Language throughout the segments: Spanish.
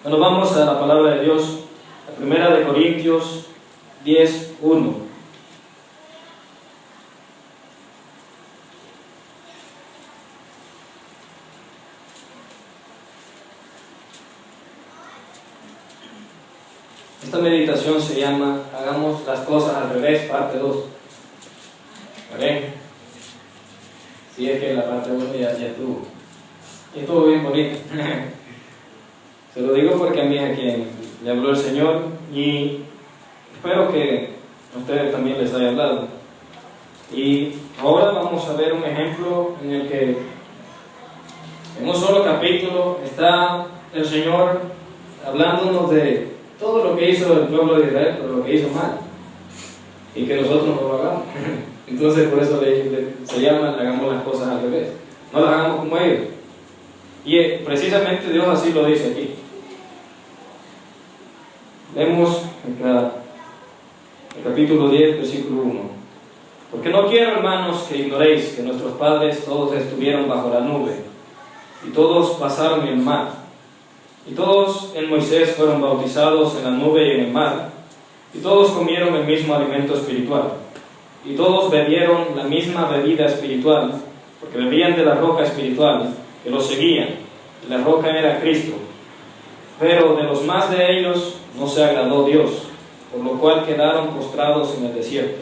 Bueno, vamos a la palabra de Dios, la primera de Corintios 10:1. Esta meditación se llama Hagamos las cosas al revés, parte 2. ¿Vale? Si es que la parte 1 ya estuvo. Y estuvo bien bonito. Se lo digo porque a mí es a quien le habló el Señor y espero que a ustedes también les haya hablado. Y ahora vamos a ver un ejemplo en el que en un solo capítulo está el Señor hablándonos de todo lo que hizo el pueblo de Israel, pero lo que hizo mal, y que nosotros no lo hagamos. Entonces por eso se llama Hagamos las cosas al revés, no las hagamos como ellos. Y precisamente Dios así lo dice aquí. Leemos el capítulo 10, versículo 1. Porque no quiero, hermanos, que ignoréis que nuestros padres todos estuvieron bajo la nube, y todos pasaron el mar, y todos en Moisés fueron bautizados en la nube y en el mar, y todos comieron el mismo alimento espiritual, y todos bebieron la misma bebida espiritual, porque bebían de la roca espiritual que los seguían, y la roca era Cristo. Pero de los más de ellos no se agradó Dios, por lo cual quedaron postrados en el desierto.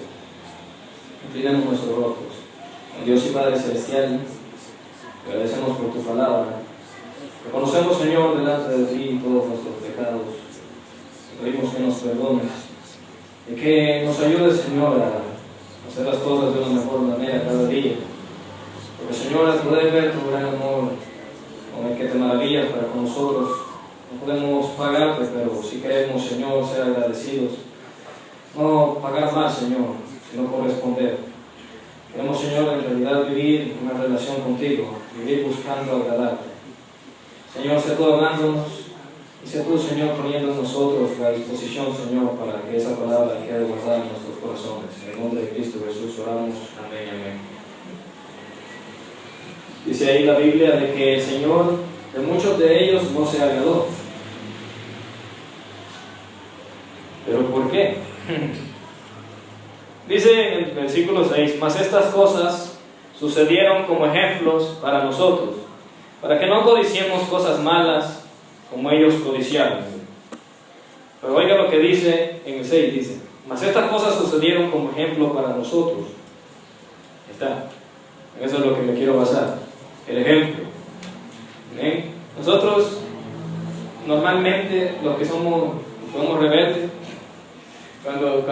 Inclinemos nuestros rostros. Dios y Padre Celestial, te agradecemos por tu palabra. Reconocemos, Señor, delante de ti todos nuestros pecados. Te pedimos que nos perdones y que nos ayudes, Señor, a hacer las cosas de una mejor manera cada día. Porque, Señor, al poder ver tu gran amor con el que te maravillas para con nosotros, no podemos pagarte, pero si queremos, Señor, ser agradecidos. No pagar más, Señor, sino corresponder. Queremos, Señor, en realidad vivir una relación contigo, vivir buscando agradarte. Señor, sé tú hablándonos y sé tú, Señor, poniendo en nosotros la disposición, Señor, para que esa palabra quede guardada en nuestros corazones. En el nombre de Cristo Jesús oramos. Amén, amén. Dice ahí la Biblia de que el Señor de muchos de ellos no se agradó. ¿Pero por qué? Dice en el versículo 6, mas estas cosas sucedieron como ejemplos para nosotros, para que no codiciemos cosas malas como ellos codiciaron. Pero oiga lo que dice en el 6, dice, mas estas cosas sucedieron como ejemplo para nosotros. Está, en eso es lo que me quiero basar, el ejemplo. ¿Bien? Nosotros, normalmente, los que somos rebeldes, cuando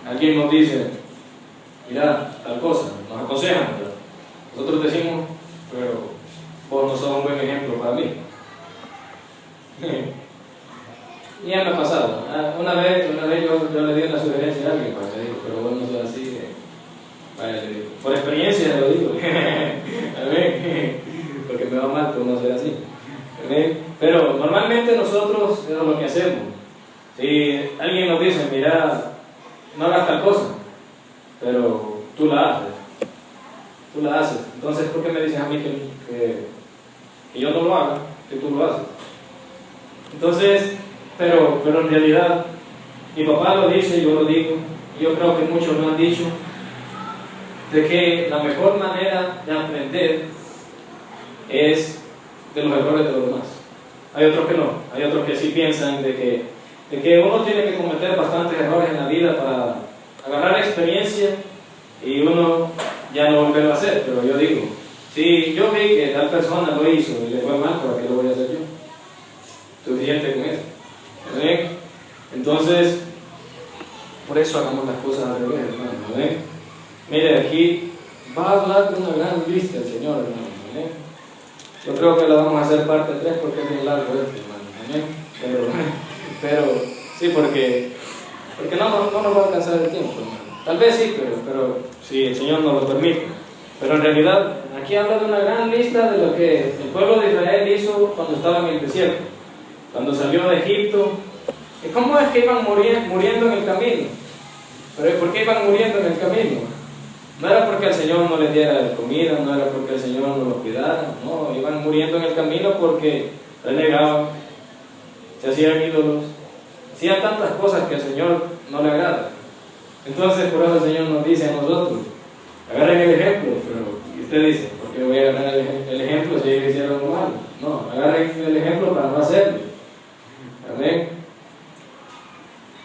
alguien nos dice, mira, tal cosa, nos aconsejan, ¿verdad? Nosotros decimos, pero vos no sos un buen ejemplo para mí. Y ya me ha pasado. Una vez yo le di una sugerencia a alguien, pues, le digo, pero vos no sos así. Vale, por experiencia lo digo. Porque me va mal por no ser así. Pero normalmente nosotros es lo que hacemos. Si alguien nos dice, mira, no hagas tal cosa, pero tú la haces. Entonces, ¿por qué me dices a mí que yo no lo haga, que tú lo haces? Entonces, pero en realidad, mi papá lo dice, yo lo digo, y yo creo que muchos lo han dicho, de que la mejor manera de aprender es de los errores de los demás. Hay otros que no, hay otros que sí piensan de que uno tiene que cometer bastantes errores en la vida para agarrar experiencia y uno ya no volverlo a hacer. Pero yo digo, si yo vi que tal persona lo hizo y le fue mal, ¿para qué lo voy a hacer yo? Suficiente con eso. ¿Ven? Entonces, por eso hagamos las cosas al revés, hermano. ¿Ven? Mire, aquí va a hablar de una gran lista el Señor, hermano. ¿Ven? Yo creo que la vamos a hacer parte 3 porque es bien largo esto, hermano. Pero sí, porque no nos va a alcanzar el tiempo, hermano. Tal vez sí, pero si el Señor nos lo permite. Pero en realidad, aquí habla de una gran lista de lo que el pueblo de Israel hizo cuando estaba en el desierto, cuando salió de Egipto. ¿Y cómo es que iban muriendo en el camino? ¿Pero por qué iban muriendo en el camino? No era porque el Señor no les diera comida, no era porque el Señor no los cuidara, no, iban muriendo en el camino porque renegaban, se hacían ídolos, hacían tantas cosas que al Señor no le agrada. Entonces, por eso el Señor nos dice a nosotros, agarren el ejemplo, pero ¿y usted dice? ¿Por qué voy a agarrar el ejemplo si ellos hicieron lo malo? No, agarren el ejemplo para no hacerlo. Amén.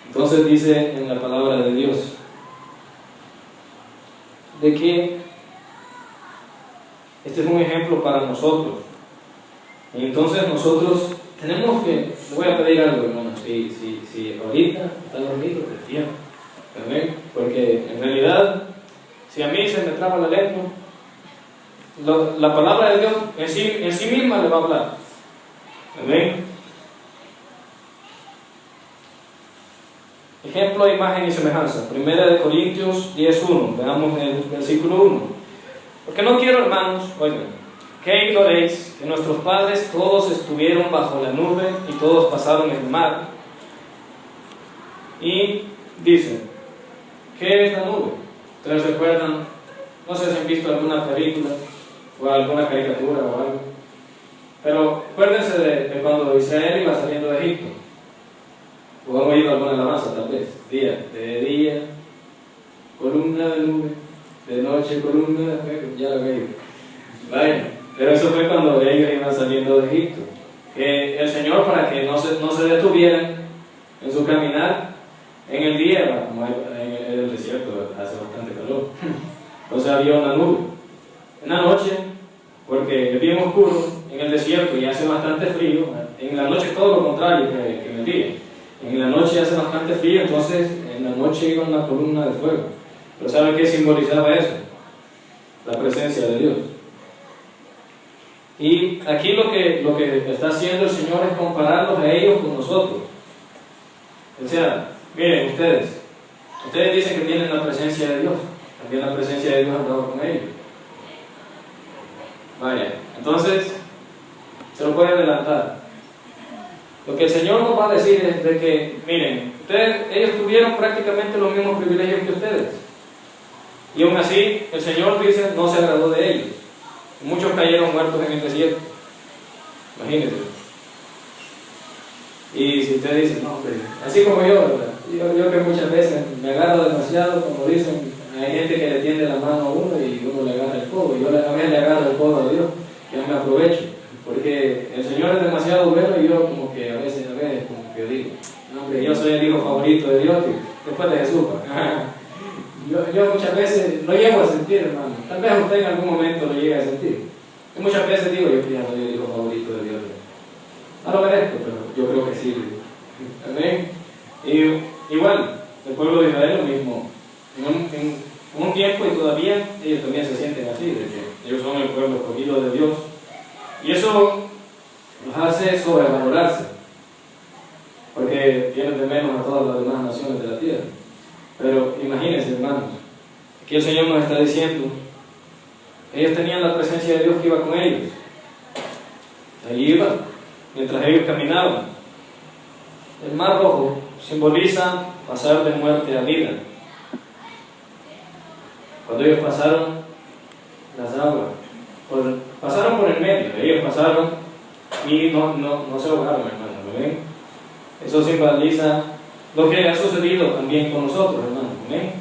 Entonces dice en la palabra de Dios, de que este es un ejemplo para nosotros. Y entonces nosotros tenemos que, le voy a pedir algo, hermano, si ahorita está dormido, despierta. Amén. Porque en realidad, si a mí se me traba la lengua, la palabra de Dios en sí misma le va a hablar. Amén. Ejemplo, imagen y semejanza. 1 Corintios 10:1. Veamos el versículo 1. Porque no quiero, hermanos, oigan, que ignoréis que nuestros padres todos estuvieron bajo la nube y todos pasaron el mar. Y dicen, ¿qué es la nube? ¿Ustedes recuerdan? No sé si han visto alguna película o alguna caricatura o algo. Pero acuérdense de cuando Israel iba saliendo de Egipto. O han oído alguna alabanza tal vez. De día, columna de nube, de noche, columna de fuego. Ya lo veo. Vaya, pero eso fue cuando ellos iban saliendo de Egipto. Que el Señor, para que no se detuvieran en su caminar, en el día, como en el desierto, hace bastante calor. Entonces había una nube. En la noche, porque es bien oscuro, en el desierto y hace bastante frío. En la noche todo lo contrario que en el día. En la noche hace bastante frío, entonces en la noche iba una columna de fuego. Pero ¿sabe qué simbolizaba eso? La presencia de Dios. Y aquí lo que está haciendo el Señor es compararlos a ellos con nosotros. O sea, miren ustedes dicen que tienen la presencia de Dios. También la presencia de Dios ha andado con ellos. Vaya, entonces se lo puede adelantar. Lo que el Señor nos va a decir es de que, miren, ellos tuvieron prácticamente los mismos privilegios que ustedes. Y aún así, el Señor dice, no se agradó de ellos. Muchos cayeron muertos en el desierto. Imagínense. Y si usted dice, no, pero así como yo, ¿verdad? Yo que muchas veces me agarro demasiado, como dicen, hay gente que le tiende la mano a uno y uno le agarra el codo. Yo a veces le agarro el codo a Dios, yo me aprovecho. Porque el Señor es demasiado bueno y yo como que a veces como que digo, no, hombre, yo soy el hijo favorito de Dios después de Jesús. yo muchas veces lo llego a sentir, hermano. Tal vez usted en algún momento lo llegue a sentir. Y muchas veces digo, yo ya soy el hijo favorito de Dios. No lo merezco, pero yo creo que sí. Amén. Y igual, el pueblo de Israel lo mismo. En un tiempo y todavía ellos también se sienten así, de que ellos son el pueblo escogido de Dios. Y eso los hace sobrevalorarse, porque tienen de menos a todas las demás naciones de la tierra. Pero imagínense, hermanos, aquí el Señor nos está diciendo, ellos tenían la presencia de Dios que iba con ellos. Allí iban, mientras ellos caminaban. El mar rojo simboliza pasar de muerte a vida. Cuando ellos pasaron las aguas, pasaron por el medio, ellos pasaron y no se ahogaron, hermano, ¿no ven? Eso simboliza lo que ha sucedido también con nosotros, hermano, ¿no ven?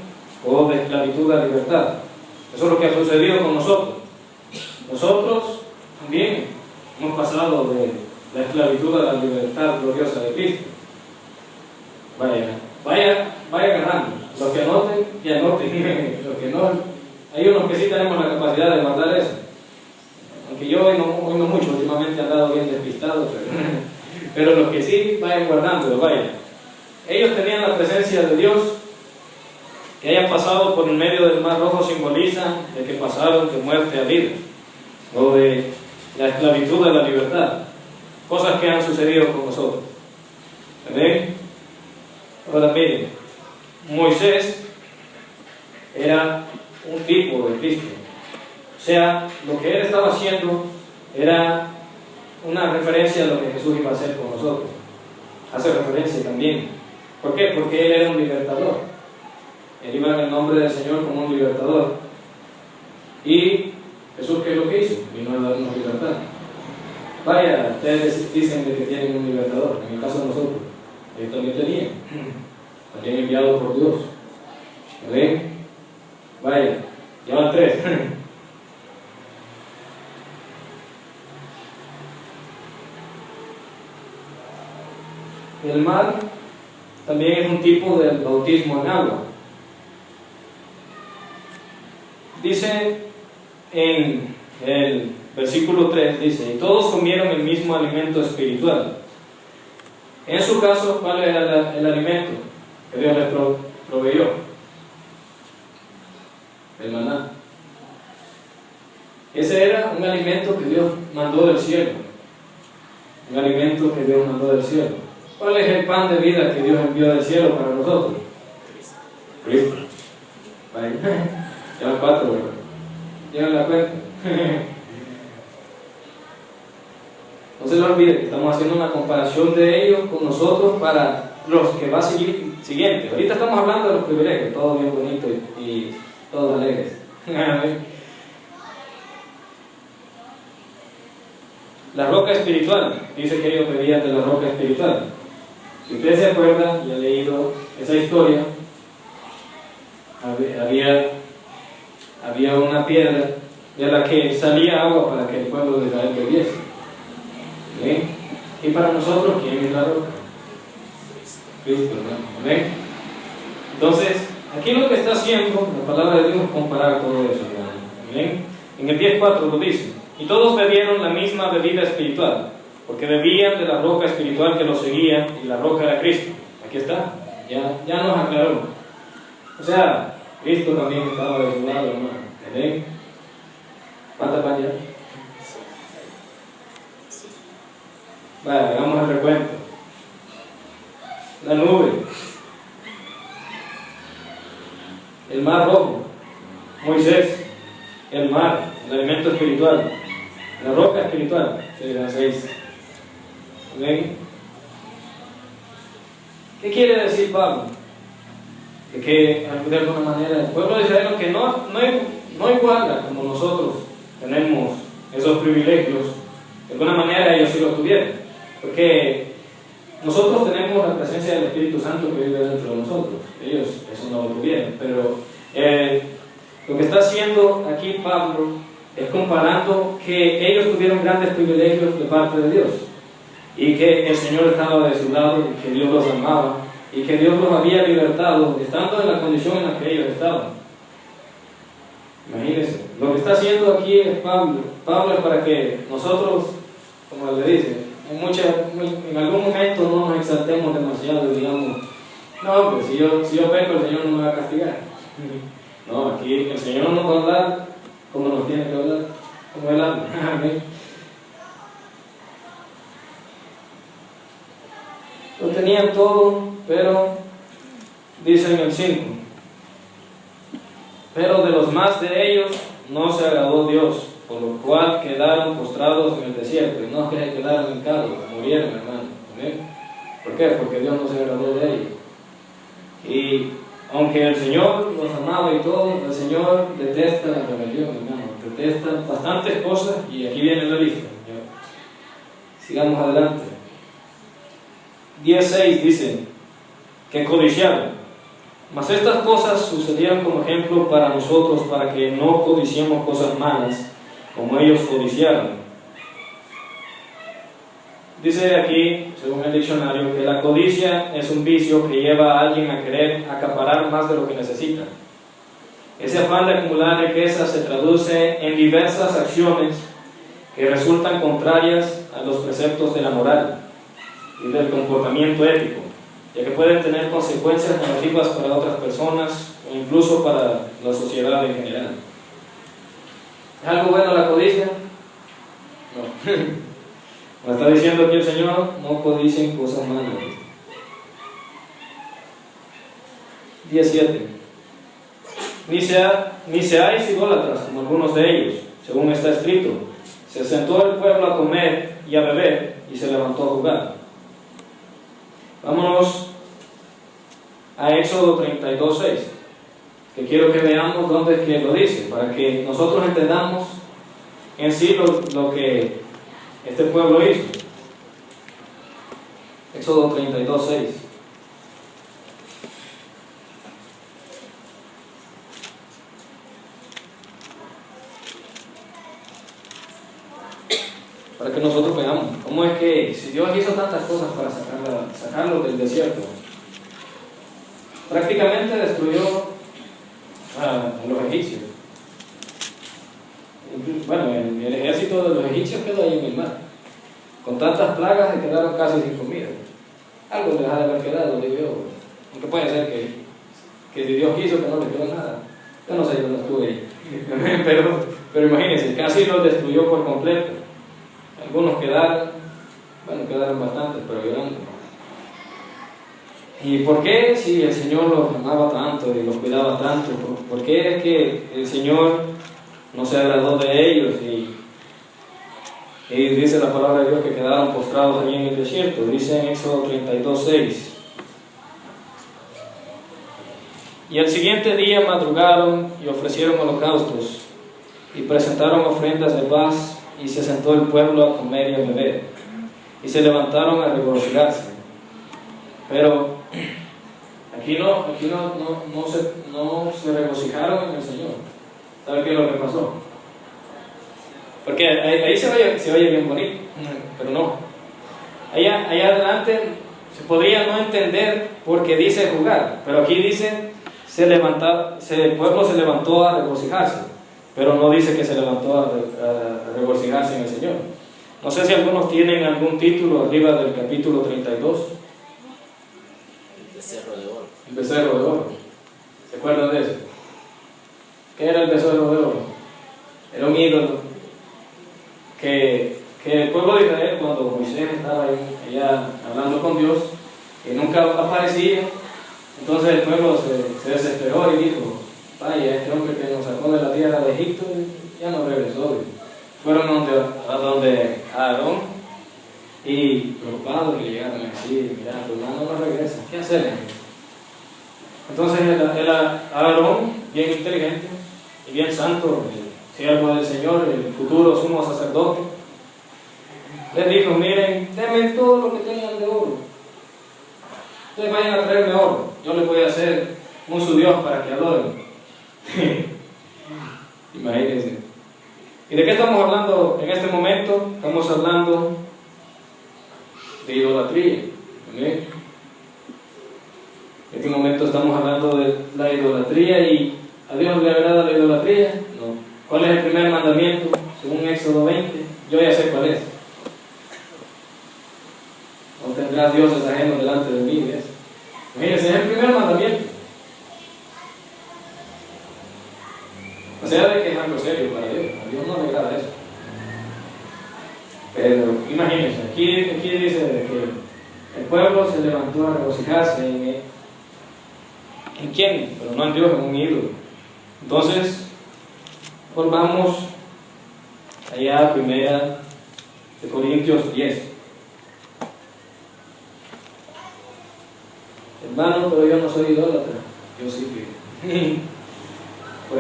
O de esclavitud a libertad. Eso es lo que ha sucedido con nosotros. Nosotros también hemos pasado de la esclavitud a la libertad gloriosa de Cristo. Vaya agarrando. Los que anoten, que anoten. Los que no, hay unos que sí tenemos la capacidad de guardar eso. Aunque yo hoy no mucho, últimamente he andado bien despistado, pero los que sí, vayan guardándolo, vayan. Ellos tenían la presencia de Dios. Que hayan pasado por el medio del mar rojo simboliza de que pasaron de muerte a vida, o de la esclavitud a la libertad. Cosas que han sucedido con nosotros. ¿Ven? Ahora miren, Moisés era un tipo de Cristo. O sea, lo que él estaba haciendo era una referencia a lo que Jesús iba a hacer con nosotros. Hace referencia también. ¿Por qué? Porque él era un libertador. Él iba en el nombre del Señor como un libertador. Y Jesús, ¿qué es lo que hizo? Vino a darnos libertad. Vaya, ustedes dicen de que tienen un libertador, en el caso de nosotros, ellos también tenían, también enviado por Dios. ¿Ven? Vaya, ya van 3. El mar también es un tipo de bautismo en agua. Dice en el versículo 3, dice, y todos comieron el mismo alimento espiritual. En su caso, ¿cuál era el alimento que Dios les proveyó? El maná. Ese era un alimento que Dios mandó del cielo. Un alimento que Dios mandó del cielo. ¿Cuál es el pan de vida que Dios envió del cielo para nosotros? Cristo. Ya van 4, ¿verdad? Llegan la cuenta. No se lo olvide que estamos haciendo una comparación de ellos con nosotros para los que va a seguir siguiente. Ahorita estamos hablando de los privilegios, todo bien bonito y todos alegres. La roca espiritual, dice que ellos bebían de la roca espiritual. Si ustedes se acuerdan y han leído esa historia, había una piedra de la que salía agua para que el pueblo de Israel bebiese. ¿Ven? Y para nosotros, ¿quién es la roca? Cristo, ¿no? ¿Ven? Entonces, aquí lo que está haciendo la palabra de Dios es comparar todo eso, ¿no? ¿Ven? En el 10:4 lo dice, y todos bebieron la misma bebida espiritual, porque bebían de la roca espiritual que los seguía, y la roca era Cristo. Aquí está, ya nos aclaró. O sea, Cristo también estaba de su lado, hermano. ¿Ven? ¿Cuántas van ya? Vale, hagamos el recuento. La nube, el mar rojo, Moisés, el mar, el alimento espiritual, la roca espiritual, serían 6. ¿Ven? ¿Qué quiere decir Pablo? De que de alguna manera el pueblo de Israel, que no iguala como nosotros tenemos esos privilegios, de alguna manera ellos sí lo tuvieron. Porque nosotros tenemos la presencia del Espíritu Santo que vive dentro de nosotros. Ellos eso no lo tuvieron. Pero lo que está haciendo aquí Pablo es comparando que ellos tuvieron grandes privilegios de parte de Dios. Y que el Señor estaba de su lado, y que Dios los amaba, y que Dios los había libertado, estando en la condición en la que ellos estaban. Imagínense. Lo que está haciendo aquí es Pablo. Pablo es para que nosotros, como le dice, en algún momento no nos exaltemos demasiado y digamos, no, pues si yo peco, el Señor no me va a castigar. No, aquí el Señor nos va a hablar como nos tiene que hablar, como Él habla. Lo tenían todo, pero dice en el 5, pero de los más de ellos no se agradó Dios, por lo cual quedaron postrados en el desierto, y no es que se quedaron en cargo, murieron, hermano. ¿Amén? ¿Por qué? Porque Dios no se agradó de ellos. Y aunque el Señor los amaba y todo, el Señor detesta la rebelión, hermano, detesta bastantes cosas, y aquí viene la lista. Sigamos adelante. 10:6 dice que codiciaron, mas estas cosas sucedieron como ejemplo para nosotros, para que no codiciemos cosas malas como ellos codiciaron. Dice aquí, según el diccionario, que la codicia es un vicio que lleva a alguien a querer acaparar más de lo que necesita. Ese afán de acumular riqueza se traduce en diversas acciones que resultan contrarias a los preceptos de la moral y del comportamiento ético, ya que pueden tener consecuencias negativas para otras personas o incluso para la sociedad en general. ¿Es algo bueno la codicia? No. Como está diciendo aquí el Señor, no codicien cosas malas. 17. Ni seáis idólatras como algunos de ellos, según está escrito. Se sentó el pueblo a comer y a beber, y se levantó a jugar. Vámonos a Éxodo 32:6. que quiero que veamos dónde es que lo dice, para que nosotros entendamos en sí lo que este pueblo hizo. Éxodo 32, 6. Para que nosotros veamos cómo es que, si Dios hizo tantas cosas para sacarlos del desierto, prácticamente destruyó a los egipcios. Bueno, el ejército de los egipcios quedó ahí en el mar. Con tantas plagas se quedaron casi sin comida. Algo les ha de haber quedado, digo yo. Aunque puede ser que si Dios quiso que no les quedó nada. Yo no sé, yo no estuve ahí. pero imagínense, casi los destruyó por completo. Algunos quedaron bastantes, pero llorando. ¿Y por qué si el Señor los amaba tanto y los cuidaba tanto? ¿Por qué es que el Señor no se agradó de ellos? Y dice la palabra de Dios que quedaron postrados allí en el desierto. Dice en Éxodo 32, 6. Y al siguiente día madrugaron y ofrecieron holocaustos y presentaron ofrendas de paz, y se sentó el pueblo a comer y a beber, y se levantaron a regocijarse. Pero aquí no se regocijaron en el Señor. ¿Sabe qué es lo que pasó? Porque ahí se oye bien bonito, pero no. Allá adelante se podría no entender porque dice jugar, pero aquí dice el pueblo se levantó a regocijarse, pero no dice que se levantó a regocijarse en el Señor. No sé si algunos tienen algún título arriba del capítulo 32. El becerro de oro. El becerro de oro. ¿Se acuerdan de eso? ¿Qué era el becerro de oro? Era un ídolo que el pueblo de Israel, cuando Moisés estaba allá hablando con Dios y nunca aparecía, entonces el pueblo se desesperó y dijo: vaya, este hombre que nos sacó de la tierra de Egipto ya no regresó. Fueron a donde Aarón, y preocupados le llegaron a decir: mira, tu hermano no regresa, ¿qué hacer? Entonces Aarón, bien inteligente y bien santo, el siervo del Señor, el futuro sumo sacerdote, les dijo: miren, denme todo lo que tengan de oro. Ustedes vayan a traerme oro, yo les voy a hacer un su Dios para que adoren. Imagínense. ¿Y de qué estamos hablando en este momento? Estamos hablando de idolatría. ¿Okay? En este momento estamos hablando de la idolatría. ¿Y a Dios le agrada la idolatría? No. ¿Cuál es el primer mandamiento? Según Éxodo 20, yo ya sé cuál es. No tendrás dioses ajenos delante de mí. ¿Ves? Imagínense, es el primer mandamiento. O sea, de que es algo serio para Dios. A Dios no le agrada eso. Pero imagínense, aquí dice que el pueblo se levantó a regocijarse ¿en quién? Pero no en Dios, en un ídolo. Entonces, volvamos allá a 1 de Corintios 10. Hermano, pero yo no soy idólatra. Yo sí fui. Por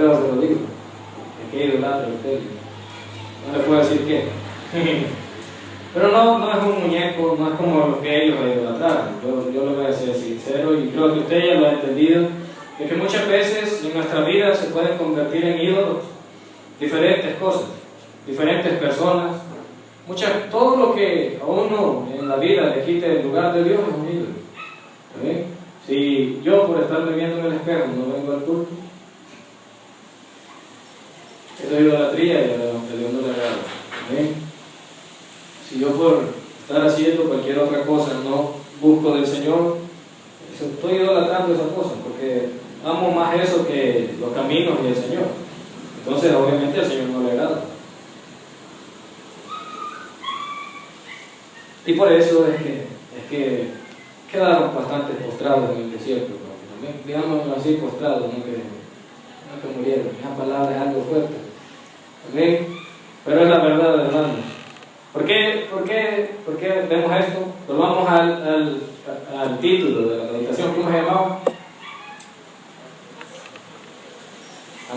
eso se lo digo. ¿De qué idolatra usted? No le puedo decir qué. Pero no es un muñeco, no es como lo que ellos idolatraron. Yo lo voy a decir sincero, y creo que usted ya lo ha entendido, de que muchas veces en nuestra vida se pueden convertir en ídolos diferentes cosas, diferentes personas. Todo lo que a uno en la vida le quite el lugar de Dios es un ídolo. ¿Okay? Si yo por estarme viendo en el espejo no vengo al culto, eso es idolatría y a Dios no le agrada. ¿Okay? Si yo por estar haciendo cualquier otra cosa no busco del Señor, estoy idolatrando esa cosa, porque amo más eso que los caminos y el Señor. Entonces obviamente al Señor no le agrada. Y por eso es que quedaron bastante postrados en el desierto, digámoslo así, postrados, no que murieron. Esa palabra es algo fuerte. ¿Okay? Pero es la verdad, hermanos. ¿Por qué vemos esto? Volvamos al título de la meditación. ¿Cómo se llamaba?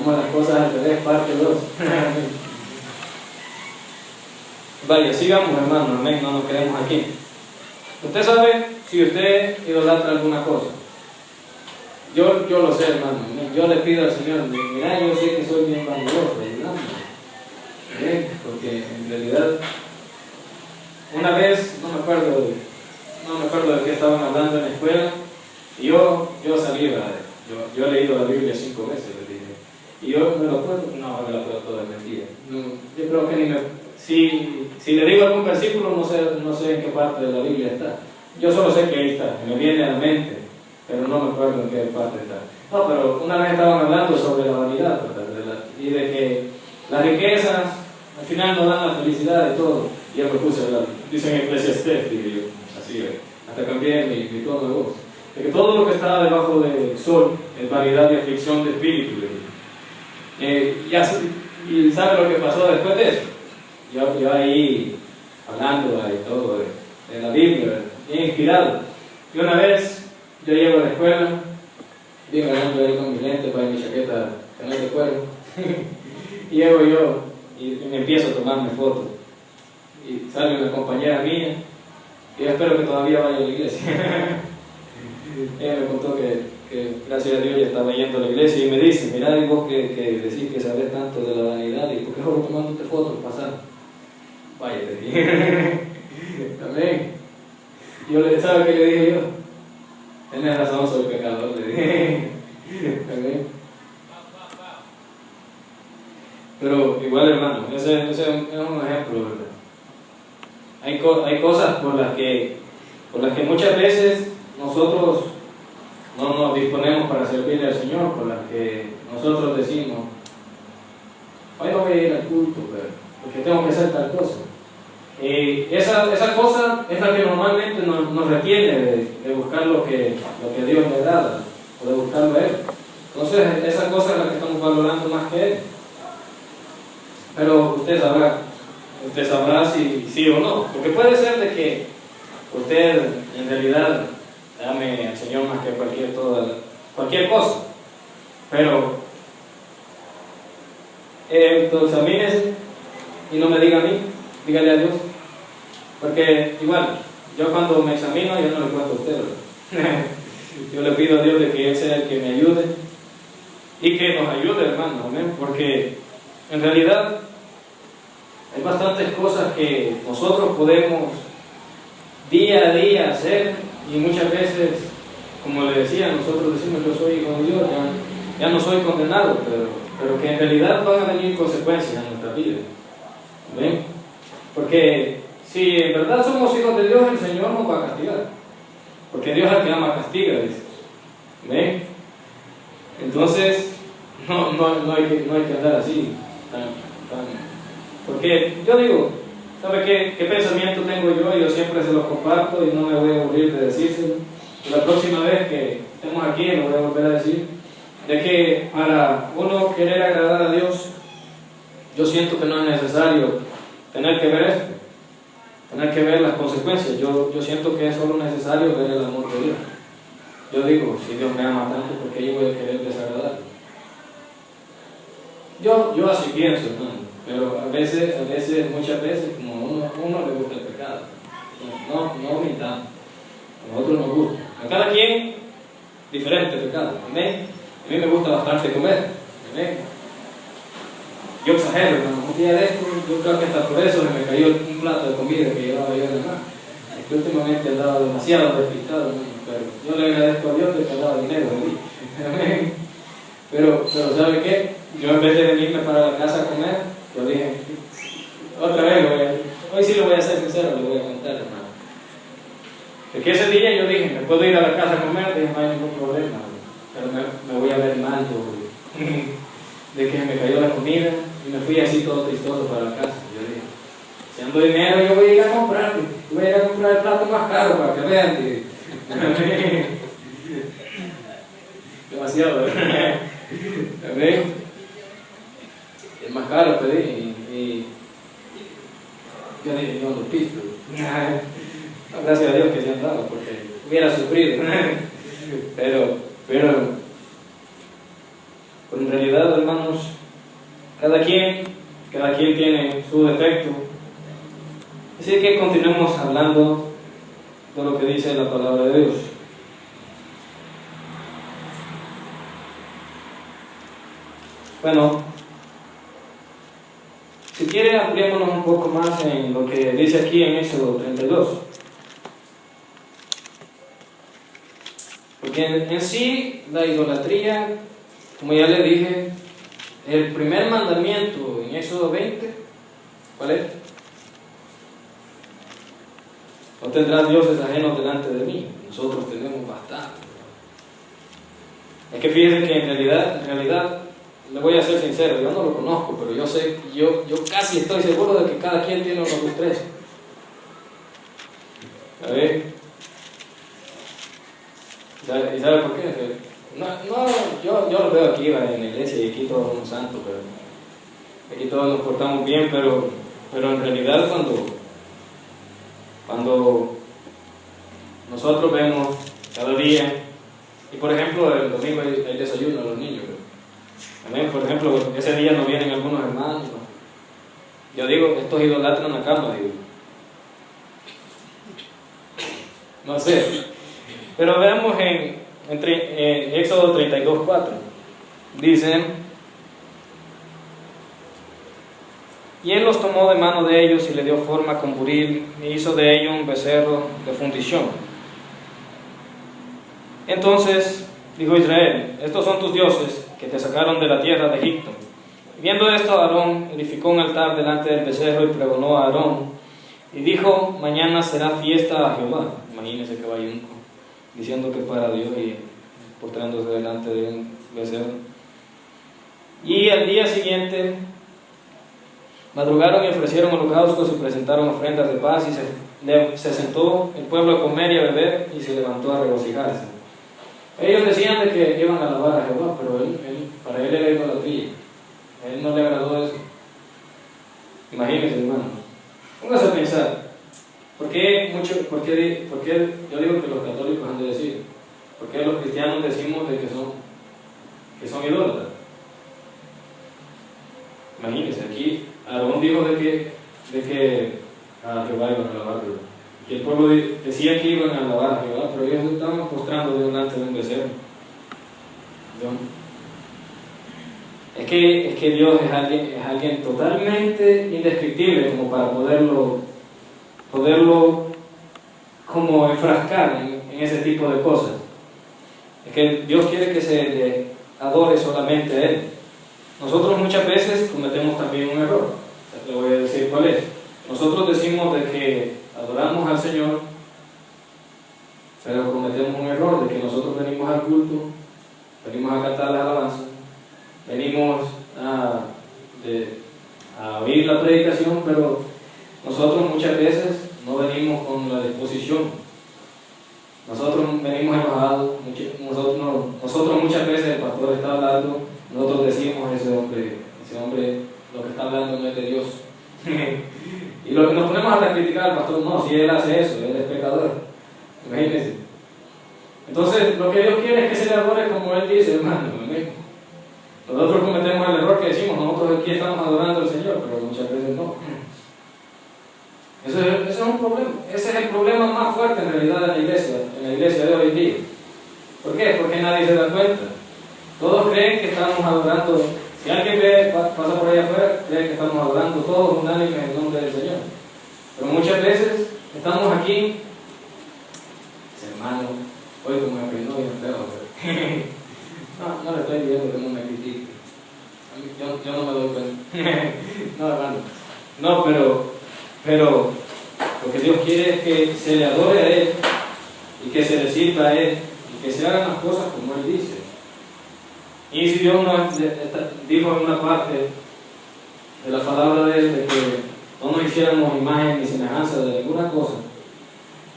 Vamos a las cosas al revés, parte 2. Vaya, sigamos, hermano, amén, no nos quedemos aquí. Usted sabe si usted idolatra alguna cosa. Yo lo sé, hermano. Yo le pido al Señor, mira, yo sé que soy bien vanidoso, ayúdame. Porque en realidad, una vez, no me acuerdo de qué estaban hablando en la escuela, y yo salí, yo he leído la Biblia 5 veces, les dije. Y yo me lo puedo, no me lo puedo toda, es mentira. Yo creo que ni me... Si le digo algún versículo, no sé en qué parte de la Biblia está. Yo solo sé que ahí está, me viene a la mente, pero no me acuerdo en qué parte está. No, pero una vez estaban hablando sobre la vanidad, ¿verdad? Y de que las riquezas al final no dan la felicidad y todo. Y yo me puse a hablar, dicen Eclesiastés, digo yo, así, hasta cambié mi tono de voz. De que todo lo que está debajo del sol es vanidad y aflicción de espíritu. Y ¿sabe lo que pasó después de eso? Yo ahí hablando y todo de la Biblia, bien inspirado. Y una vez yo llego a la escuela, bien ganando ahí con mi lente para mi chaqueta que no es de cuero. Y llego yo y me empiezo a tomarme fotos. Y sale una compañera mía, y yo espero que todavía vaya a la iglesia. Ella me contó que gracias a Dios ya estaba yendo a la iglesia y me dice, mira, y vos que decís que sabes tanto de la vanidad, ¿y por qué ahora tomándote fotos pasando? Vaya, te dije. Amén. Yo ¿sabe qué le dije yo? Tienes razón, soy pecador, le dije. Amén. Pero igual, hermano, ese es un ejemplo, ¿verdad? Hay cosas por las que muchas veces nosotros no nos disponemos para servirle al Señor, por las que nosotros decimos, hoy no voy a ir al culto, porque tengo que hacer tal cosa. Esa cosa es la que normalmente nos retiene de buscar lo que a Dios le agrada, o de buscarlo a Él. Entonces, esa cosa es la que estamos valorando más que Él. Pero usted sabrá si sí o no, porque puede ser de que usted en realidad ame al Señor más que cualquier cosa, pero entonces examínese y no me diga a mí, dígale a Dios, porque igual yo cuando me examino yo no le cuento a usted, yo le pido a Dios de que Él sea el que me ayude y que nos ayude, hermano, amén, porque en realidad hay bastantes cosas que nosotros podemos día a día hacer, y muchas veces, como le decía, nosotros decimos yo soy hijo de Dios, ya no soy condenado, pero que en realidad van a venir consecuencias en nuestra vida. ¿Ven? Porque si en verdad somos hijos de Dios, el Señor nos va a castigar, porque Dios al que ama castiga, dice. ¿Ven? Entonces no hay que andar así porque yo digo, ¿sabe qué pensamiento tengo yo? Yo siempre se los comparto y no me voy a aburrir de decírselo. Y la próxima vez que estemos aquí, lo voy a volver a decir, de que para uno querer agradar a Dios, yo siento que no es necesario tener que ver esto, tener que ver las consecuencias. Yo siento que es solo necesario ver el amor de Dios. Yo digo, si Dios me ama tanto, ¿por qué yo voy a querer desagradarlo? Yo así pienso, hermano. Pero muchas veces, como a uno le gusta el pecado, no mitad, a nosotros nos gusta. A cada quien, diferente pecado. ¿Amén? A mí me gusta bastante comer. ¿Amén? Yo exagero, hermano. Un día de esto, yo creo que hasta por eso me cayó un plato de comida que llevaba yo en la mano. Es que últimamente andaba demasiado despistado, hermano. Pero yo le agradezco a Dios de que daba dinero de mí. Amén. Pero ¿sabe qué? Yo en vez de venirme para la casa a comer, yo dije, otra vez hoy sí lo voy a hacer sincero, lo voy a contar, hermano. Porque ese día yo dije, me puedo ir a la casa a comer, dije, no hay ningún problema, pero me voy a ver mal de que me cayó la comida y me fui así todo tristoso para la casa. Yo dije, si ando dinero yo voy a ir a comprar, el plato más caro para que vean que demasiado, ¿verdad? ¿Ven? El más caro pedí y yo dije, yo lo piso. Gracias a Dios que se han dado, porque hubiera sufrido. pero en realidad, hermanos, cada quien tiene su defecto. Así que continuemos hablando de lo que dice la palabra de Dios. Bueno, si quiere ampliémonos un poco más en lo que dice aquí en Éxodo 32. Porque en sí la idolatría, como ya le dije, el primer mandamiento en Éxodo 20, ¿cuál es? No tendrás dioses ajenos delante de mí. Nosotros tenemos bastante. Es que fíjense que en realidad, le voy a ser sincero, yo no lo conozco, pero yo sé, yo casi estoy seguro de que cada quien tiene uno de los tres. A ver. ¿Y sabe por qué? Yo lo veo aquí en la iglesia y aquí todos somos santos, pero aquí todos nos portamos bien, pero en realidad cuando nosotros vemos cada día, y por ejemplo el domingo hay desayuno a los niños, amén. Por ejemplo, ese día no vienen algunos hermanos, ¿no? Yo digo, estos idolatran la cama, digo. No sé. Pero veamos en Éxodo 32:4. Dice: y él los tomó de mano de ellos y le dio forma con buril, e hizo de ellos un becerro de fundición. Entonces dijo Israel: estos son tus dioses que te sacaron de la tierra de Egipto. Viendo esto, Aarón edificó un altar delante del becerro y pregonó a Aarón y dijo: mañana será fiesta a Jehová. Imagínense que vayunco, diciendo que para Dios y postrándose delante de un becerro. Y al día siguiente madrugaron y ofrecieron holocaustos y presentaron ofrendas de paz, y se sentó el pueblo a comer y a beber y se levantó a regocijarse. Ellos decían de que iban a alabar a Jehová, pero para él era idolatría. A él no le agradó eso. Imagínense, hermano. Póngase a pensar. ¿Por qué yo digo que los católicos han de decir? ¿Por qué los cristianos decimos de que son idólatras? Imagínense, aquí Aarón dijo de que a Jehová iban a alabar, que el pueblo decía que iban a alabar a Jehová, pero ellos estaban postrando delante de un becerro. Es que Dios es alguien totalmente indescriptible como para poderlo como enfrascar en ese tipo de cosas. Es que Dios quiere que se le adore solamente a Él. Nosotros muchas veces cometemos también un error. Le voy a decir cuál es. Nosotros decimos de que adoramos al Señor, pero cometemos un error de que nosotros venimos al culto, venimos a cantar las alabanzas, venimos a oír la predicación, pero nosotros muchas veces no venimos con la disposición. Nosotros venimos enojados, nosotros muchas veces el pastor está hablando, nosotros decimos ese hombre lo que está hablando no es de Dios. Y lo que nos ponemos a criticar al pastor, no, si él hace eso, él es pecador. Imagínense. Entonces, lo que Dios quiere es que se le adore como Él dice, hermano. Nosotros cometemos el error que decimos, nosotros aquí estamos adorando al Señor, pero muchas veces no. Ese es un problema. Ese es el problema más fuerte en realidad en la iglesia de hoy en día. ¿Por qué? Porque nadie se da cuenta. Todos creen que estamos adorando. Si alguien pasa por allá afuera, cree que estamos adorando todos unánimes en el nombre del Señor. Pero muchas veces estamos aquí, hermano, hoy como me peinó bien feo, pero no le estoy diciendo que no me critique. Yo no me doy cuenta. No, hermano. No, pero lo que Dios quiere es que se le adore a Él y que se le sirva a Él y que se hagan las cosas como Él dice. Y si Dios nos dijo en una parte de la palabra de Él de que no nos hiciéramos imagen ni semejanza de ninguna cosa,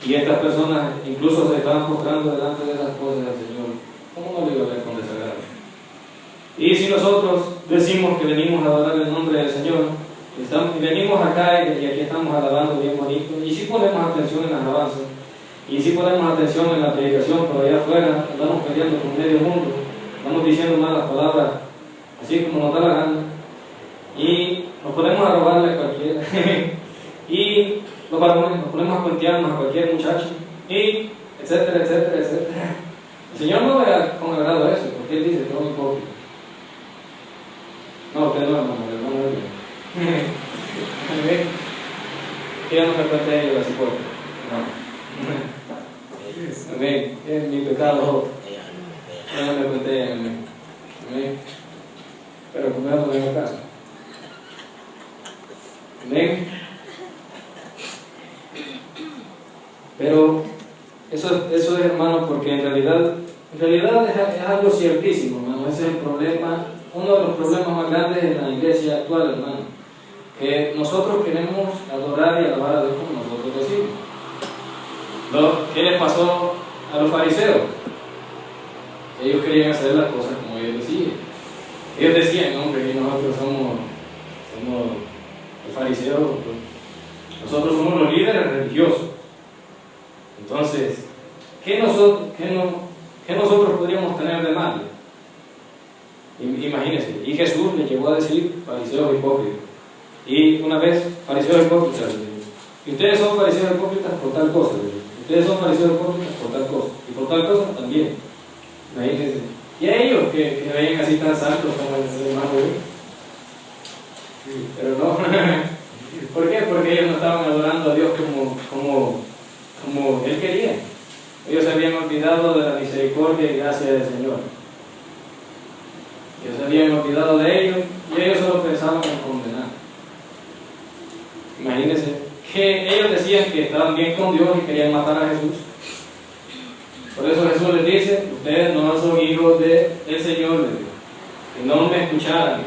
y estas personas incluso se estaban postrando delante de esas cosas al Señor, ¿cómo no le iba a ver con desagrado? Y si nosotros decimos que venimos a adorar el nombre del Señor, y venimos acá y aquí estamos alabando bien bonito, y si ponemos atención en la alabanza, y si ponemos atención en la predicación, pero allá afuera andamos peleando con medio mundo, estamos diciendo malas palabras así como nos da la gana, y nos ponemos a robarle a cualquiera, y los varones nos ponemos a cuentearnos a cualquier muchacho, y etcétera, etcétera, etcétera. El Señor no ve con agrado eso, porque Él dice que no es hipócrita. No, usted no, hermano, el hermano es bien. Que ya no me cuente ellos las hipócritas. No. Amén. Es mi pecado. Ya no me cuente ella. Amén. Pero primero no vengo acá. Amén. Pero eso es, hermano, porque en realidad es algo ciertísimo, hermano. Ese es el problema, uno de los problemas más grandes en la iglesia actual, hermano. Que nosotros queremos adorar y alabar a Dios como nosotros decimos. ¿Qué les pasó a los fariseos? Ellos querían hacer las cosas como ellos decían. Ellos decían, hombre, que nosotros somos los fariseos, nosotros somos los líderes religiosos. Entonces, ¿qué nosotros podríamos tener de malo? Imagínense, y Jesús le llegó a decir fariseos hipócritas. Y una vez, fariseos hipócritas, y ustedes son fariseos hipócritas por tal cosa, ustedes son fariseos hipócritas por tal cosa, y por tal cosa también. Imagínense. Y a ellos que veían así tan santos como el hermano hoy. Pero no. ¿Por qué? Porque ellos no estaban adorando a Dios como Él quería. Ellos se habían olvidado de la misericordia y gracia del Señor. Ellos se habían olvidado de ellos y ellos solo pensaban en condenar. Imagínense que ellos decían que estaban bien con Dios y querían matar a Jesús. Por eso Jesús les dice: ustedes no son hijos del Señor de Dios, y no me escucharan.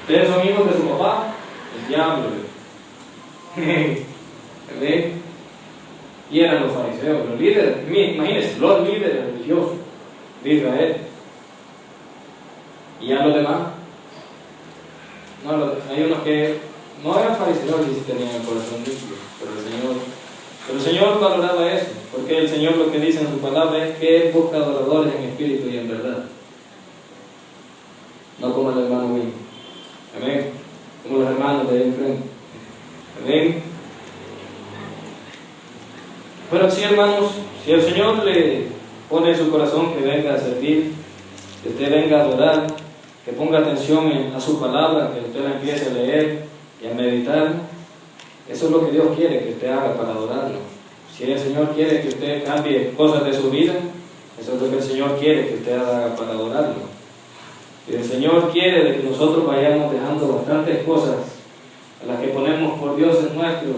Ustedes son hijos de su papá, el diablo. ¿Ven? Y eran los fariseos, los líderes, imagínense, los líderes religiosos de Israel. Y ya los demás, no, hay unos que no eran fariseos y sí tenían el corazón limpio, pero el Señor valoraba eso, porque el Señor lo que dice en su palabra es que Él busca adoradores en espíritu y en verdad, no como el hermano mío, amén, como los hermanos de ahí enfrente, amén. Pero sí, hermanos, si el Señor le pone en su corazón que venga a servir, que usted venga a adorar, que ponga atención a su palabra, que usted la empiece a leer y a meditar, eso es lo que Dios quiere que usted haga para adorarlo. Si el Señor quiere que usted cambie cosas de su vida, eso es lo que el Señor quiere que usted haga para adorarlo. Si el Señor quiere de que nosotros vayamos dejando bastantes cosas a las que ponemos por dioses nuestros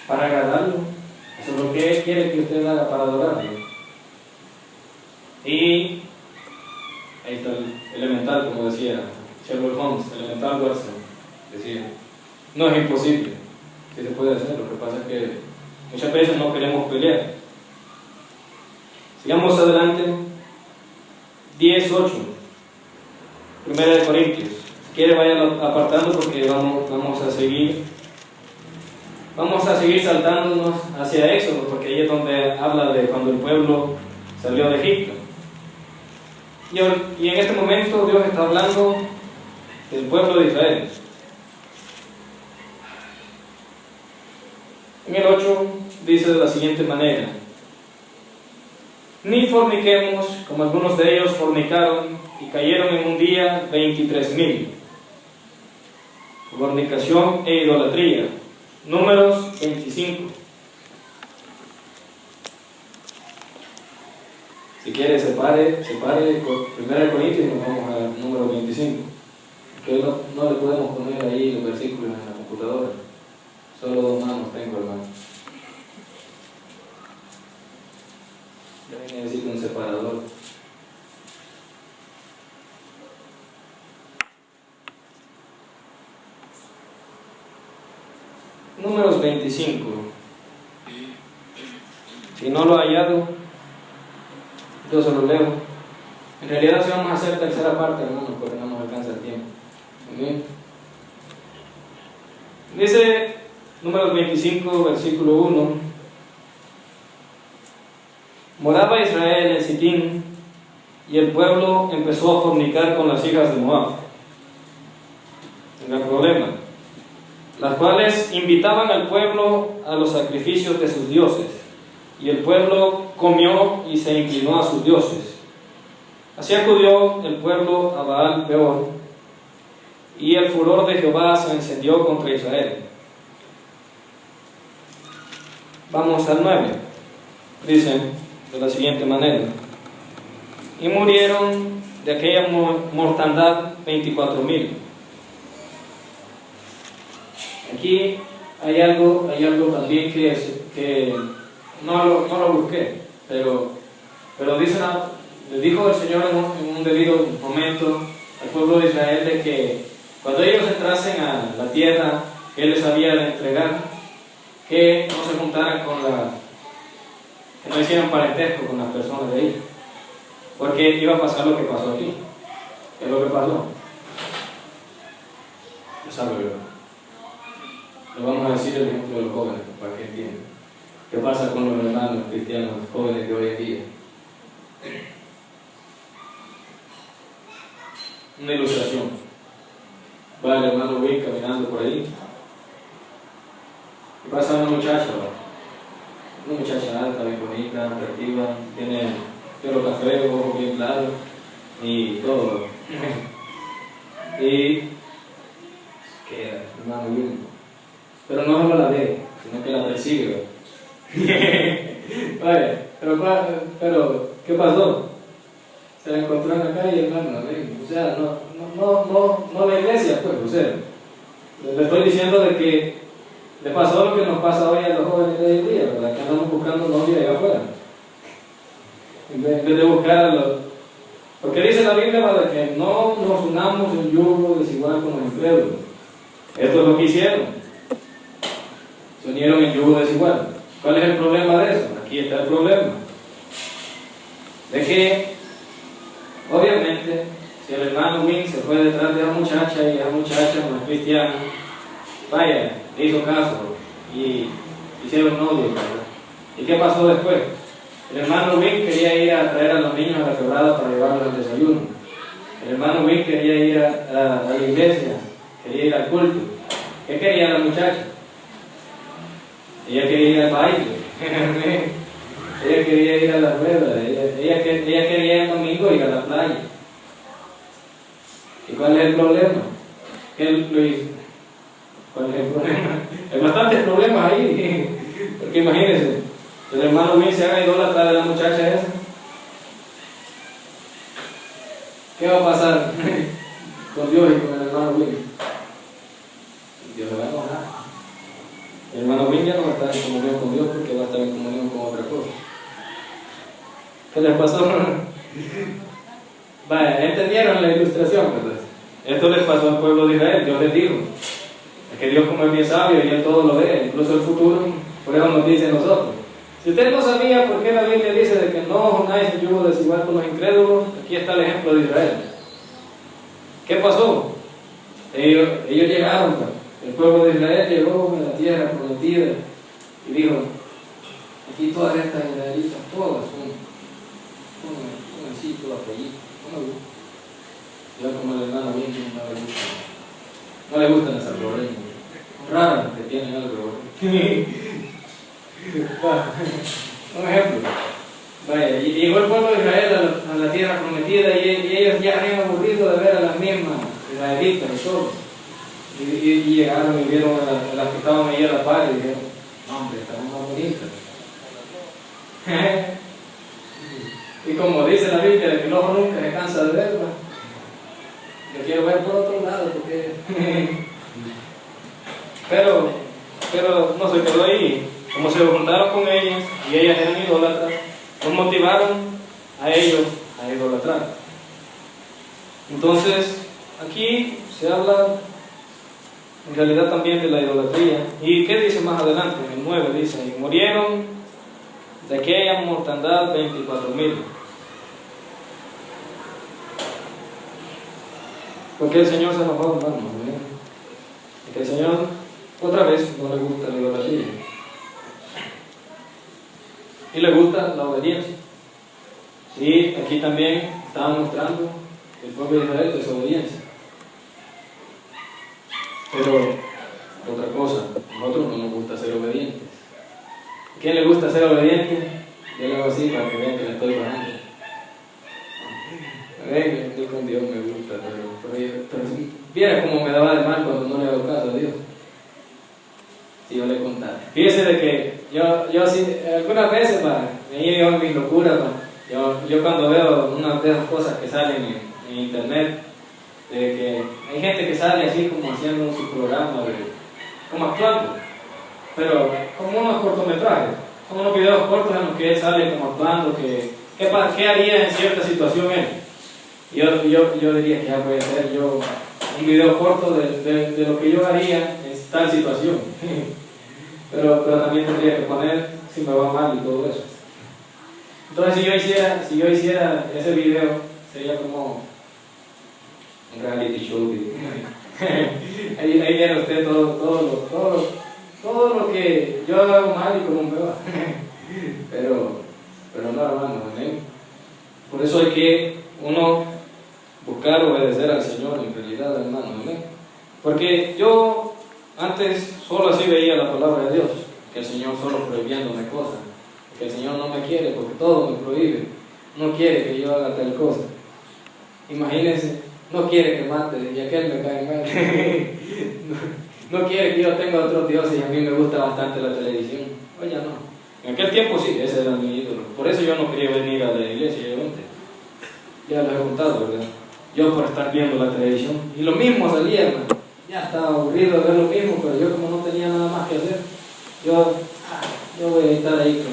para agradarlo, eso es lo que Él quiere que usted haga para adorarlo. Y ahí está el elemental, como decía Sherlock Holmes, elemental Watson, decía, no es imposible, sí se puede hacer, lo que pasa es que muchas veces no queremos pelear. Sigamos adelante. 10:8, 1 de Corintios. Si quiere vaya apartando porque vamos a seguir saltándonos hacia Éxodo, porque ahí es donde habla de cuando el pueblo salió de Egipto. Y en este momento Dios está hablando del pueblo de Israel. En el 8 dice de la siguiente manera: ni forniquemos, como algunos de ellos fornicaron y cayeron en un día 23,000. Fornicación e idolatría. Números 25. Si quiere, separe con 1 Corintios y nos vamos al número 25. Que no le podemos poner ahí los versículos en la computadora. Solo 2 manos tengo, hermano. Yo necesito un separador. Números 25. Si no lo ha hallado, yo se lo leo. En realidad, si vamos a hacer tercera parte, hermanos, porque no nos alcanza el tiempo. ¿Okay? Dice Números 25, versículo 1: moraba Israel en Sitín, y el pueblo empezó a fornicar con las hijas de Moab, en el problema, las cuales invitaban al pueblo a los sacrificios de sus dioses, y el pueblo comió y se inclinó a sus dioses. Así acudió el pueblo a Baal Peor, y el furor de Jehová se encendió contra Israel. Vamos al 9. Dicen de la siguiente manera: y murieron de aquella mortandad 24,000. Aquí hay algo también que no lo busqué, pero le dijo el Señor en un debido momento al pueblo de Israel de que cuando ellos entrasen a la tierra que Él les había de entregar, que no se juntaran que no hicieran parentesco con las personas de ahí, porque iba a pasar lo que pasó aquí. ¿Qué es lo que pasó? Lo sabe, ¿verdad? Le vamos a decir el ejemplo de los jóvenes para que entiendan. ¿Qué pasa con los hermanos cristianos jóvenes de hoy en día? Una ilustración. Va el hermano Will caminando por ahí y pasa una muchacha, alta, bien bonita, atractiva, tiene pelo café, ojos bien claros y todo. Y queda, hermano Will, pero no solo la ve, sino que la persigue. Vaya, pero ¿qué pasó? Se la encontró en la calle, hermano, o sea, no la iglesia, pues, o sea, le estoy diciendo de que le pasó lo que nos pasa hoy a los jóvenes de hoy en día, ¿verdad? Que andamos buscando novia allá afuera, en vez de buscar a los... Porque dice la Biblia, ¿verdad?, que no nos unamos en yugo desigual con los incrédulos. Esto es lo que hicieron, se unieron en yugo desigual. ¿Cuál es el problema de eso? Aquí está el problema, de que obviamente, si el hermano Wing se fue detrás de esa muchacha y esa muchacha no es cristiana, vaya, le hizo caso y hicieron novio, ¿verdad? ¿Y qué pasó después? El hermano Wing quería ir a traer a los niños a la quebrada para llevarlos al desayuno. El hermano Wing quería ir a la iglesia, quería ir al culto. ¿Qué quería la muchacha? Ella quería ir al baile. Ella quería ir a la rueda, ella quería el domingo ir a la playa. ¿Y cuál es el problema? ¿Qué lo hizo? ¿Cuál es el problema? Hay bastantes problemas ahí, porque imagínense, el hermano Will se haga idólatra de la muchacha esa. ¿Qué va a pasar con Dios y con el hermano Will? Dios se va a enojar. El hermano Will ya no va a estar en comunión con Dios porque va a estar en comunión con otra cosa. ¿Qué les pasó? Vaya, ¿entendieron la ilustración, verdad? Esto les pasó al pueblo de Israel. Dios les dijo, es que Dios, como es bien sabio y Él todo lo ve, incluso el futuro, por eso nos dice a nosotros. Si usted no sabía por qué la Biblia dice de que no os unáis en yugo desigual con los incrédulos, aquí está el ejemplo de Israel. ¿Qué pasó? Ellos llegaron, el pueblo de Israel llegó a la tierra prometida y dijo, aquí todas estas israelitas, todas son así, todas pellitas, no me gusta. Ya como el hermano bien no le gustan esas problemas, raras que tienen algo. Un ejemplo, vaya, llegó el pueblo de Israel a la tierra prometida y ellos ya habían aburrido de ver a las mismas israelitas y todo. Y llegaron y vieron a las que estaban ahí a la par y dijeron, hombre, están más bonitas. Y como dice la Biblia, de que el ojo nunca se cansa de ver, yo quiero ver por otro lado, porque... pero no se quedó ahí. Como se juntaron con ellas y ellas eran idólatras, nos motivaron a ellos a idolatrar. Entonces, aquí se habla en realidad también de la idolatría. ¿Y qué dice más adelante? En el 9 dice, y murieron de aquella mortandad 24,000. Porque el Señor se enojó, hermano. Porque el Señor otra vez no le gusta la idolatría. Y le gusta la obediencia. Y aquí también estaba mostrando el pueblo de Israel desobediencia. Pero, otra cosa, a nosotros no nos gusta ser obedientes. ¿A quién le gusta ser obediente? Yo le hago así para que vean que le estoy bajando. Ven, yo con Dios me gusta, pero viera cómo me daba de mal cuando no le hago caso a Dios. Si yo le contara. Fíjese de que yo sí, algunas veces, me llevo en mis locuras, yo cuando veo una de esas cosas que salen en internet, de que hay gente que sale así como haciendo su programa, como actuando, pero como unos cortometrajes, como unos videos cortos en los que él sale como actuando, ¿qué haría en cierta situación él? Yo diría que ya voy a hacer yo un video corto de lo que yo haría en tal situación. pero también tendría que poner si me va mal y todo eso. Entonces si yo hiciera ese video, sería como un reality show. ahí viene usted todo lo que yo hago mal y como me va. pero no, hermano, ¿eh? Por eso hay que uno buscar obedecer al Señor en realidad, hermano, ¿eh? Porque yo antes solo así veía la palabra de Dios, que el Señor solo prohibiéndome cosas, que el Señor no me quiere porque todo me prohíbe, no quiere que yo haga tal cosa. Imagínense, no quiere que mate y aquel me cae mal. no quiere que yo tenga otros dioses y a mí me gusta bastante la televisión. Oye, no. En aquel tiempo sí, ese era mi ídolo. Por eso yo no quería venir a la iglesia, ya lo he contado, ¿verdad? Yo por estar viendo la televisión. Y lo mismo salía, hermano. Ya estaba aburrido de ver lo mismo, pero yo como no tenía nada más que hacer, yo voy a estar ahí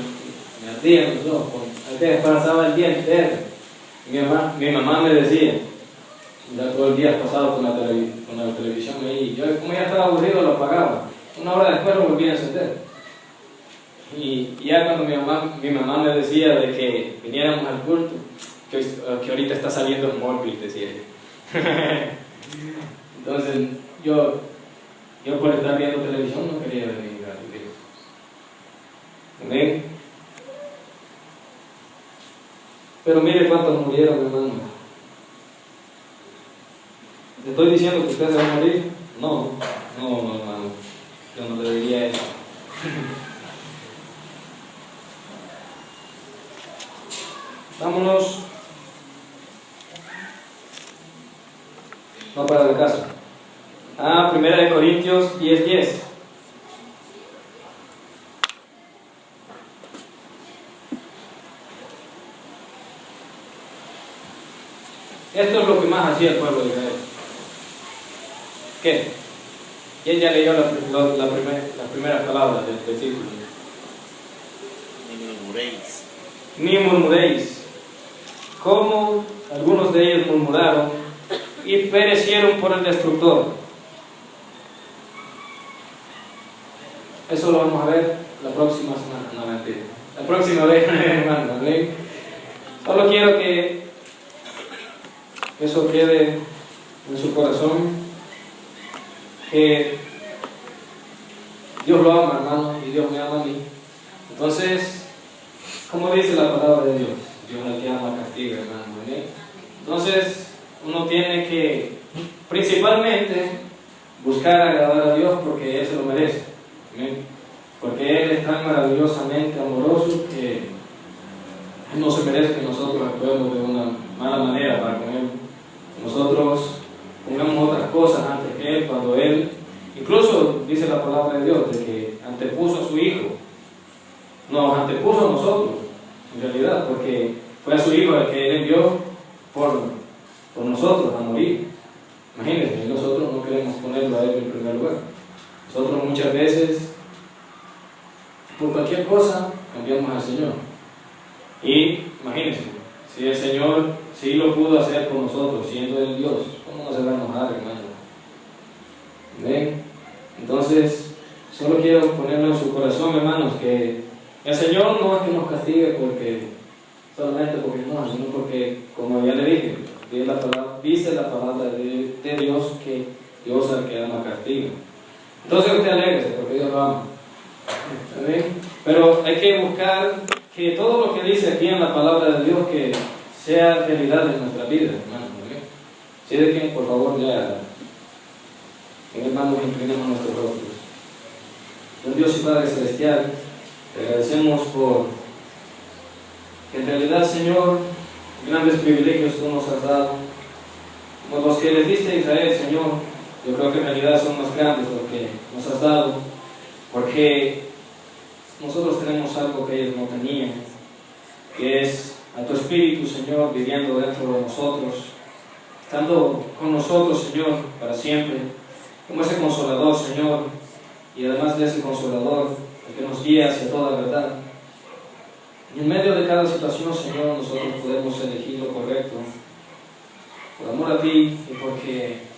me ardían los ojos. A veces pasaba el día entero. Mi mamá me decía, ya todo el día pasado con la televisión ahí. Yo como ya estaba aburrido lo apagaba. Una hora después lo volví a encender. Y ya cuando mi mamá me decía de que viniéramos al culto, que ahorita está saliendo Smallville, decía ella. Entonces yo por estar viendo televisión no quería venir a la iglesia. Amén. Pero mire cuántos murieron, hermano. ¿Le estoy diciendo que usted se va a morir? No, hermano. Yo no le diría eso. Vámonos. No para la casa. 1 Corintios 10:10. Esto es lo que más hacía el pueblo de Israel. ¿Qué? ¿Quién ya leyó las primeras palabras del versículo? Ni murmuréis. Como algunos de ellos murmuraron y perecieron por el destructor. Eso lo vamos a ver la próxima semana. No, mentira. La próxima vez, hermano. Solo quiero que eso quede en su corazón, que Dios lo ama, hermano, y Dios me ama a mí. Entonces, como dice la palabra de Dios, Dios al que ama castiga, hermano. Entonces, uno tiene que principalmente buscar agradar a Dios porque Él se lo merece. ¿Amén? Porque Él es tan maravillosamente amoroso que Él no se merece que nosotros actuemos de una mala manera para con Él. Nosotros pongamos otras cosas antes que Él, cuando Él, incluso dice la palabra de Dios, de que antepuso a su Hijo, nos antepuso a nosotros, en realidad, porque fue a su Hijo el que Él envió por nosotros a morir. Imagínense, nosotros no queremos ponerlo a Él en primer lugar. Nosotros muchas veces, por cualquier cosa, cambiamos al Señor. Y imagínense, si el Señor sí lo pudo hacer por nosotros, siendo Él Dios, ¿cómo no se va a enojar, hermano? ¿Ven? Entonces, solo quiero ponerlo en su corazón, hermanos, que el Señor no es que nos castigue solamente porque no, sino porque, como ya le dije, dice la palabra de Dios que Dios al que ama castiga. Entonces usted alégrese porque Dios lo ama. ¿Amén? Pero hay que buscar que todo lo que dice aquí en la palabra de Dios que sea realidad en nuestra vida, hermano. ¿Amén? Si de quien, por favor, lea hermanos, inclinemos nuestros rostros. Don Dios y Padre Celestial, te agradecemos por que en realidad, Señor, grandes privilegios tú nos has dado, como los que les diste a Israel, Señor. Yo creo que en realidad son más grandes los que nos has dado, porque nosotros tenemos algo que ellos no tenían, que es a tu Espíritu, Señor, viviendo dentro de nosotros, estando con nosotros, Señor, para siempre, como ese Consolador, Señor, y además de ese Consolador, el que nos guía hacia toda verdad. Y en medio de cada situación, Señor, nosotros podemos elegir lo correcto, por amor a ti y porque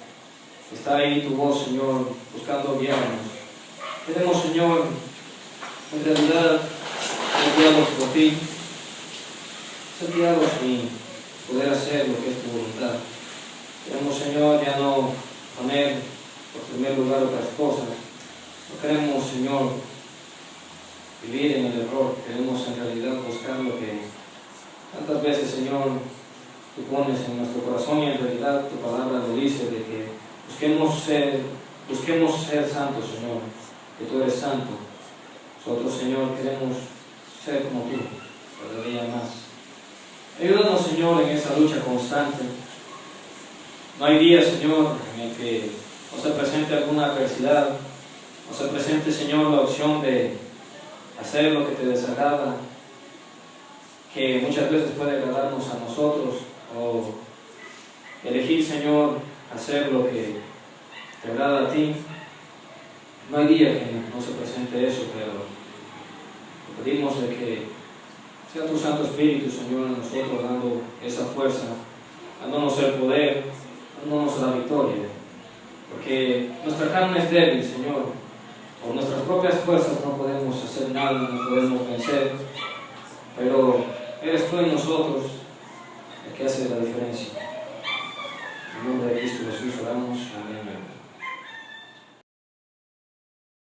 está ahí tu voz, Señor, buscando guiarnos. Queremos, Señor, en realidad, ser guiados por ti, ser guiados y poder hacer lo que es tu voluntad. Queremos, Señor, ya no poner por primer lugar otras cosas. No queremos, Señor, vivir en el error. Queremos en realidad buscar lo que tantas veces, Señor, tú pones en nuestro corazón, y en realidad tu palabra lo dice, de que busquemos ser santos, Señor, que tú eres santo. Nosotros, Señor, queremos ser como tú, cada día más. Ayúdanos, Señor, en esa lucha constante. No hay día, Señor, en el que no se presente alguna adversidad, no se presente, Señor, la opción de hacer lo que te desagrada, que muchas veces puede agradarnos a nosotros, o elegir, Señor, hacer lo que te agrada a ti. No hay día que no se presente eso, pero te pedimos de que sea tu Santo Espíritu, Señor, en nosotros, dando esa fuerza, dándonos el poder, dándonos la victoria, porque nuestra carne es débil, Señor. Por nuestras propias fuerzas no podemos hacer nada, no podemos vencer, pero eres tú en nosotros el que hace la diferencia. En nombre de Cristo Jesús oramos. Amén.